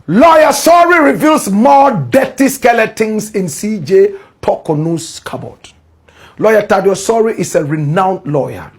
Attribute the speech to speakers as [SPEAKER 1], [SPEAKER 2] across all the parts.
[SPEAKER 1] Lawyer Sory reveals more dirty skeletons in CJ Tokonu's cupboard. Lawyer Sory is a renowned lawyer.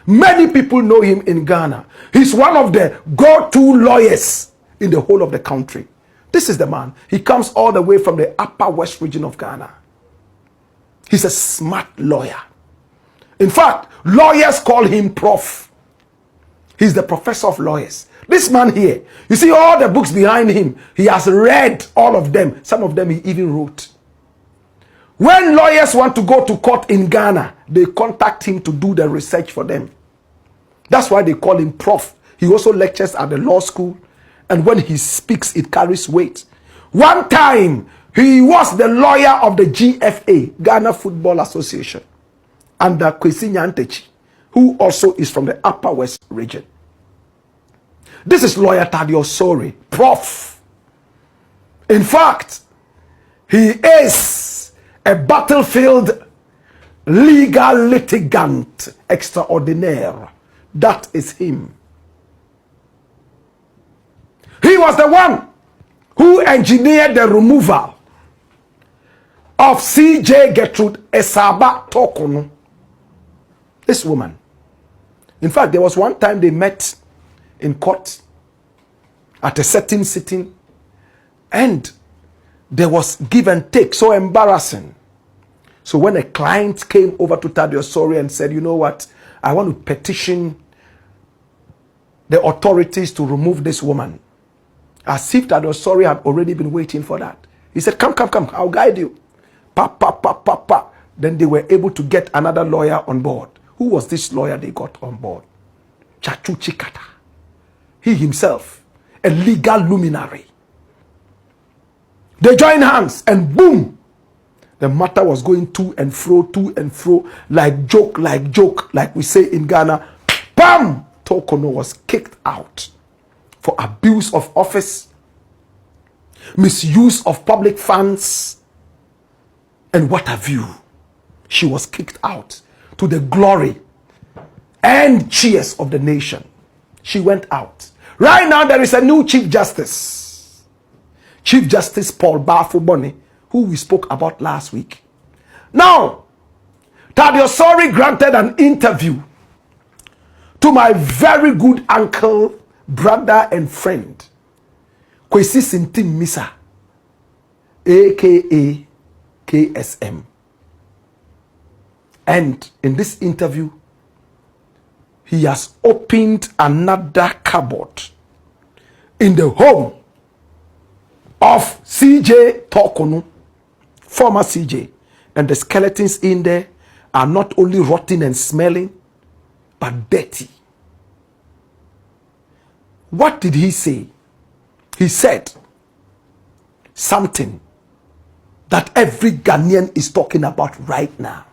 [SPEAKER 1] Many people know him in Ghana. He's one of the go-to lawyers in the whole of the country. This is the man. He comes all the way from the upper west region of Ghana. He's a smart lawyer. In fact, lawyers call him Prof. He's the professor of lawyers. This man here, you see all the books behind him, he has read all of them. Some of them he even wrote. When lawyers want to go to court in Ghana, they contact him to do the research for them. That's why they call him Prof. He also lectures at the law school, and when he speaks, it carries weight. One time, he was the lawyer of the GFA, Ghana Football Association, under Kwesi Nyantechi, who also is from the Upper West region. This is lawyer Sory, Prof. In fact, he is a battlefield legal litigant extraordinaire. That is him. He was the one who engineered the removal of CJ Gertrude Esaba Tokonu. This woman. In fact, there was one time they met in court at a certain sitting, and there was give and take, so embarrassing. So when a client came over to Sory and said, you know what, I want to petition the authorities to remove this woman, as if Sory had already been waiting for that. He said, come, I'll guide you. Pa. Then they were able to get another lawyer on board. Who was this lawyer they got on board? Chachu Chikata. He himself, a legal luminary. They joined hands and boom, the matter was going to and fro, like joke, like we say in Ghana. Bam! Tokono was kicked out for abuse of office, misuse of public funds, and what have you. She was kicked out to the glory and cheers of the nation. She went out. Right now, there is a new Chief Justice. Chief Justice Paul Bafuboni, who we spoke about last week. Now, Sory granted an interview to my very good uncle, brother, and friend, Kwesi Sintim Misa, aka KSM. And in this interview, he has opened another cupboard in the home of CJ Tokonu, former CJ. And the skeletons in there are not only rotten and smelling, but dirty. What did he say? He said something that every Ghanaian is talking about right now.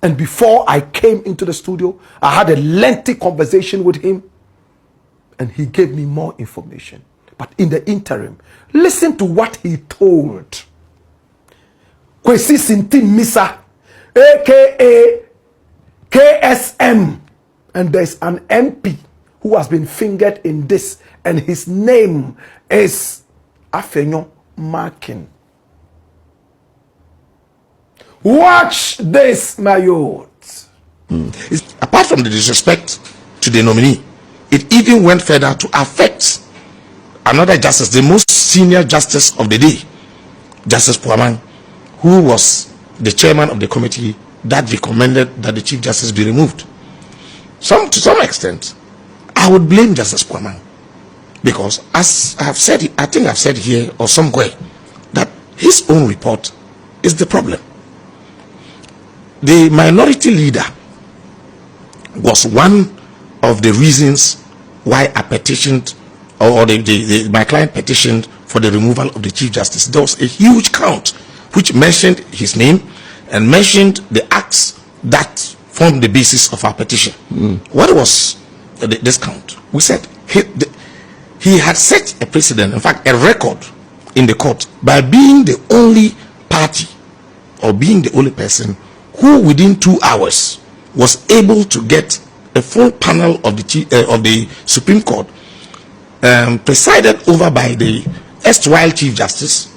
[SPEAKER 1] And before I came into the studio, I had a lengthy conversation with him, and he gave me more information. But in the interim, listen to what he told Kwesi Sintim Misa, aka KSM. And there's an MP who has been fingered in this, and his name is Afenyo Markin. Watch this, my youth.
[SPEAKER 2] Apart from the disrespect to the nominee, it even went further to affect another justice, the most senior justice of the day, Justice Puaman, who was the chairman of the committee that recommended that the Chief Justice be removed. To some extent, I would blame Justice Puaman, because as I have said, I think I've said here or somewhere, that his own report is the problem. The minority leader was one of the reasons why I petitioned, or my client petitioned for the removal of the Chief Justice. There was a huge count which mentioned his name and mentioned the acts that formed the basis of our petition. What was this count? We said he had set a precedent, in fact a record in the court, by being the only party or being the only person who within 2 hours was able to get a full panel of the Supreme Court presided over by the erstwhile Chief Justice,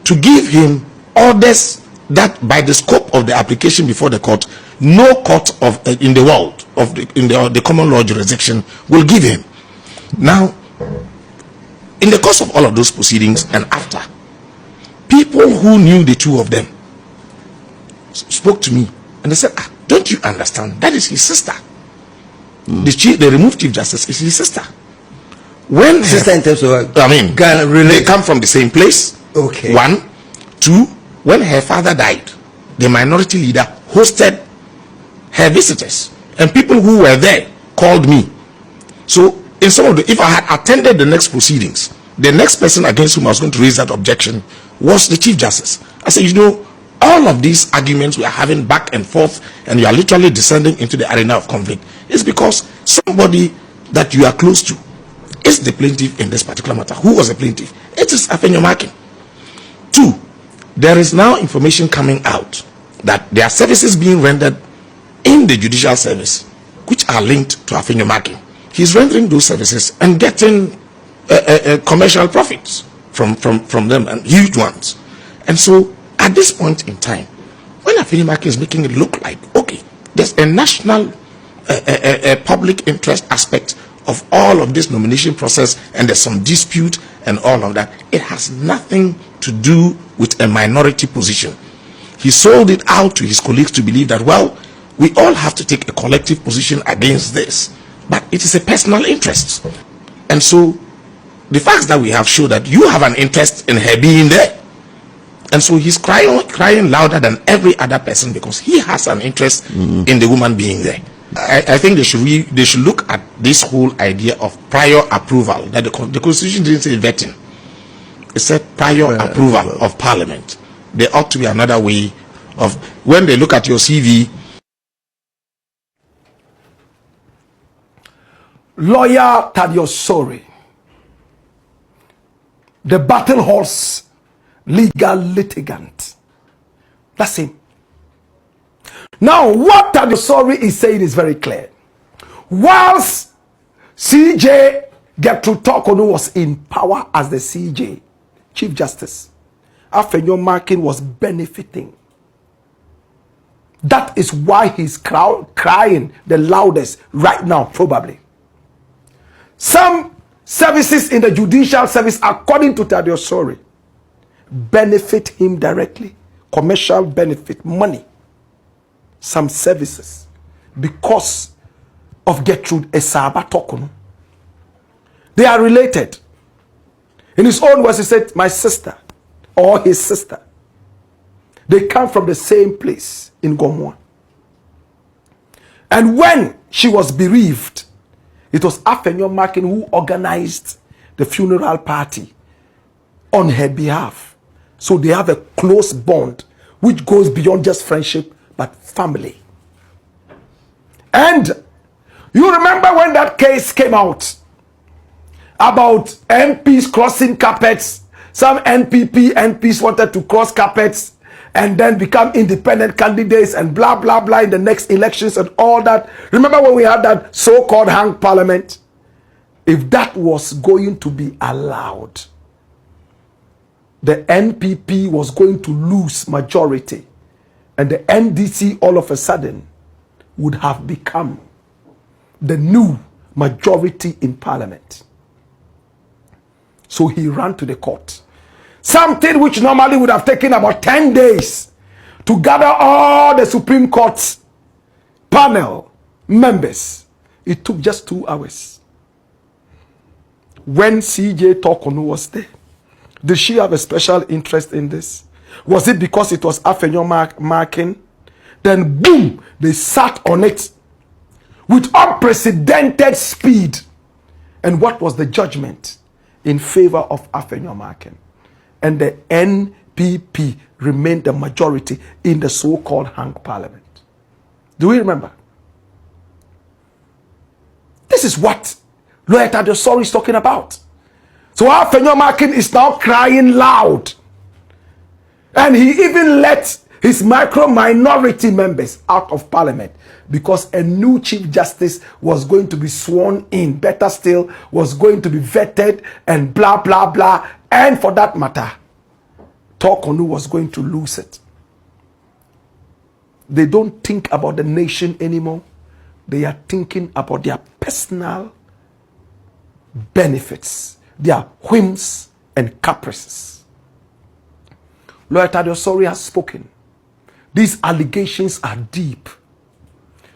[SPEAKER 2] to give him orders that by the scope of the application before the court, no court of in the world of the common law jurisdiction will give him. Now, in the course of all of those proceedings and after, people who knew the two of them spoke to me and they said, don't you understand? That is his sister. The removed Chief Justice is his sister. When
[SPEAKER 3] sister in terms of,
[SPEAKER 2] they come from the same place.
[SPEAKER 3] Okay.
[SPEAKER 2] 1, 2. When her father died, the minority leader hosted her visitors, and people who were there called me. So in some of the, if I had attended the next proceedings, the next person against whom I was going to raise that objection was the Chief Justice. I said, you know, all of these arguments we are having back and forth, and you are literally descending into the arena of conflict, is because somebody that you are close to is the plaintiff in this particular matter. Who was the plaintiff? It is Afenyo Markin. 2, there is now information coming out that there are services being rendered in the judicial service which are linked to Afenyo Markin. He's rendering those services and getting commercial profits from them, and huge ones. And so at this point in time, when Afenyo Markin is making it look like, okay, there's a national public interest aspect of all of this nomination process, and there's some dispute and all of that, it has nothing to do with a minority position. He sold it out to his colleagues to believe that, well, we all have to take a collective position against this, but it is a personal interest. And so the facts that we have show that you have an interest in her being there, and so he's crying louder than every other person because he has an interest in the woman being there. I think they should look at this whole idea of prior approval. That the Constitution didn't say vetting; it said prior approval of Parliament. There ought to be another way of, when they look at your CV.
[SPEAKER 1] Lawyer Thaddeus Sory, the battle horse legal litigant. That's him. Now, what Thaddeus Sory is saying is very clear. Whilst CJ Gertrude Torkornoo was in power as the CJ, Chief Justice, Afenyo Markin was benefiting. That is why he's crying the loudest right now, probably. Some services in the judicial service, according to Thaddeus Sory, benefit him directly. Commercial benefit, money. Some services, because of Gertrude Esaba Torkornoo. They are related. In his own words, he said, my sister, or his sister. They come from the same place in Gomwa. And when she was bereaved, it was Afenyo Markin who organized the funeral party on her behalf. So they have a close bond which goes beyond just friendship, but family. And you remember when that case came out about MPs crossing carpets? Some MPs wanted to cross carpets and then become independent candidates and blah, blah, blah in the next elections and all that. Remember when we had that so-called hang parliament? If that was going to be allowed, the NPP was going to lose majority, and the NDC all of a sudden would have become the new majority in parliament. So he ran to the court. Something which normally would have taken about 10 days to gather all the Supreme Court's panel members. It took just 2 hours. When CJ Torkornoo was there, did she have a special interest in this? Was it because it was Afenyo Markin? Then boom, they sat on it with unprecedented speed. And what was the judgment? In favor of Afenyo Markin. And the NPP remained the majority in the so-called hang parliament. Do we remember? This is what Lawyer Thaddeus Sory is talking about. So Afenyo Markin is now crying loud. And he even let his minority members out of parliament because a new chief justice was going to be sworn in. Better still, was going to be vetted and blah, blah, blah. And for that matter, Tokonu was going to lose it. They don't think about the nation anymore. They are thinking about their personal benefits, their whims and caprices. Lawyer Tadio Sory has spoken. These allegations are deep.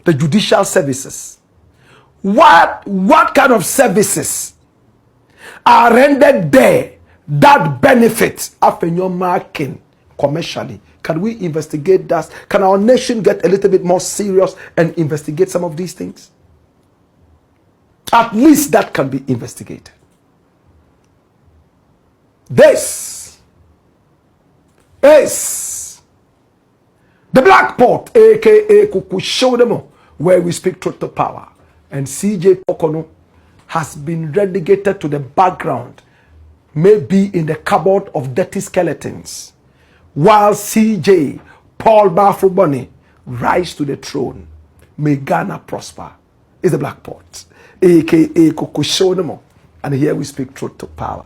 [SPEAKER 1] The judicial services. What kind of services are rendered there that benefit Afenyo Markin commercially? Can we investigate that? Can our nation get a little bit more serious and investigate some of these things? At least that can be investigated. This is the Black Pot, aka Kuku Shodemo, where we speak truth to power. And CJ Tokono has been relegated to the background, maybe in the cupboard of dirty skeletons, while CJ Paul Bafuboni rise to the throne. May Ghana prosper. Is the Black Pot, aka Kuku Shodemo. And here we speak truth to power.